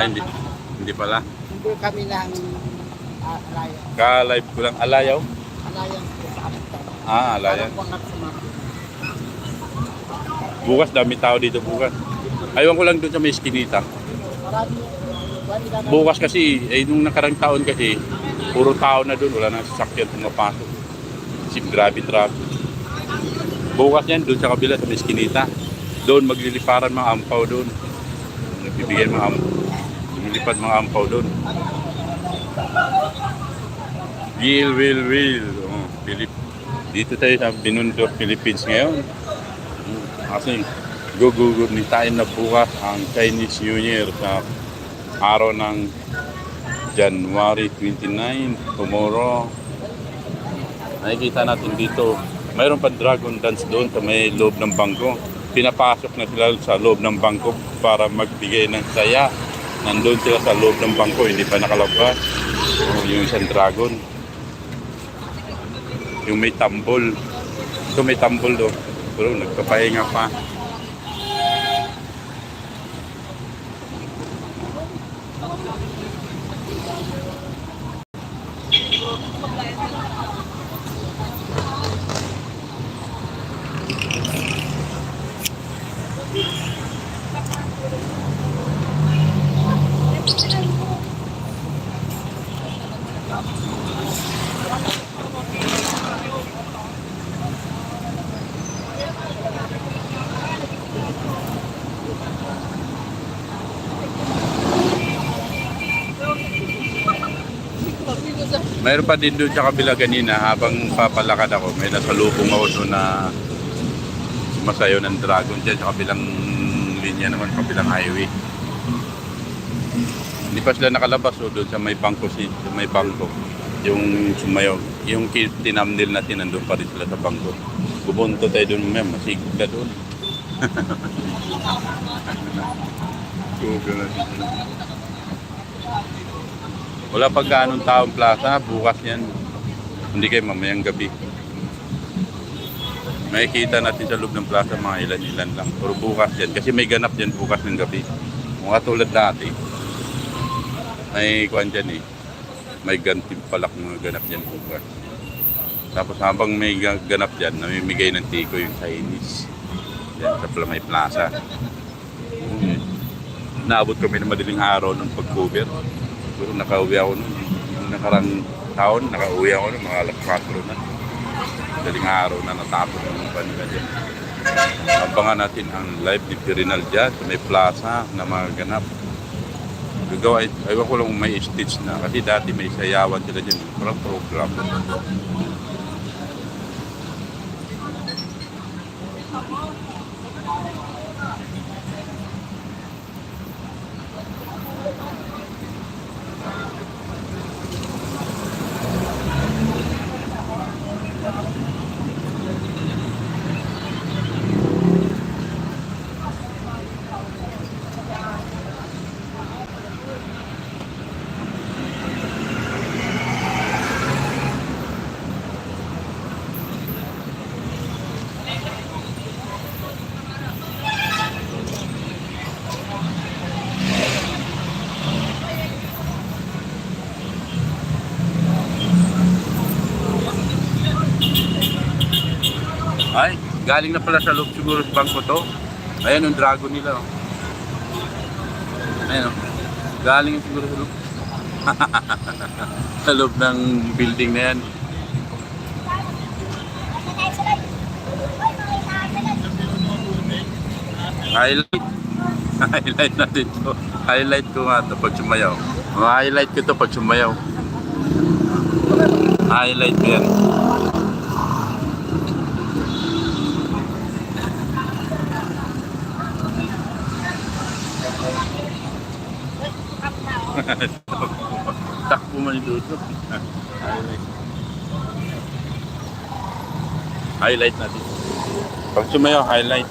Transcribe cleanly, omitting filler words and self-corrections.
Hindi, hindi pala. Hindi kami ng alayan. Ka-live ko lang. Alayaw? Alayan po sa kapitan. Alayan. Parang pangat sa mga. Bukas, dami tao dito bukas. Aywan ko lang doon sa may eskinita. Marami. Bukas kasi, nung nakarang taon kasi, puro tao na doon. Wala nang sasakyan pumapasok. Grabe traffic. Bukas yan, doon sa kabila, sa may eskinita. Doon, magliliparan mga ampaw doon. Nagbibigay mga ampaw. Lumilipad mga ampaw doon. Will. Dito tayo sa Binondo, Philippines ngayon. Kasi gugunitain na bukas ang Chinese New Year sa araw ng January 29, tomorrow. Nakikita natin dito, mayroon pa dragon dance doon sa may loob ng bangko. Pinapasok na sila sa loob ng bangko para magbigay ng saya. Nandun sila sa loob ng bangko, hindi pa nakalabas. Yung isang dragon. Yung may tambol. Ito may tambol doon. Pero nagpapahinga pa. Mayroon pa din doon sa kabila kanina habang papalakad ako. May nasalubong ako doon na sumasayo ng dragon dyan sa kabilang linya naman, kabilang highway. Hindi pa sila nakalabas doon sa may bangko, sa may bangko. Yung sumayaw, yung tinamnil natin nandun pa rin sila sa bangko. Bubunto tayo doon mamaya, masigit ka doon. Wala pa gaanong taong plaza, bukas yan. Hindi kayo mamayang gabi. Makikita natin sa loob ng plaza mga ilan-ilan lang. Pero bukas yan, kasi may ganap yan bukas ng gabi. Kung katulad dati, may kuwan dyan may gantimpalak mga ganap dyan bukas. Tapos habang may ganap dyan, namimigay ng tiko yung Chinese. Yan sa May Plaza. Naabot kami ng madaling araw ng pag-cover. Pero nakauwi ako nun. Yung nakarang taon, nakauwi ako nun, mga alas 4 na. Daling araw na natapos ng panila dyan. Abangan natin ang live ni Pirinal dyan sa May Plaza na mga ganap. Gagawa, ayaw ko lang may stage na. Kasi dati may sayawan sila dyan. Parang program. Ay, galing na pala sa loob siguro sa bangko to. Ayan yung dragon nila. Oh. Ayan o. Galing siguro sa loob. Sa loob ng building na yan. Highlight. Highlight natin to. Highlight ko nga to pag sumayaw. Highlight ko to pag sumayaw. Highlight ko yan. Takbo man ito. Highlight natin. Pag sumayaw, highlight.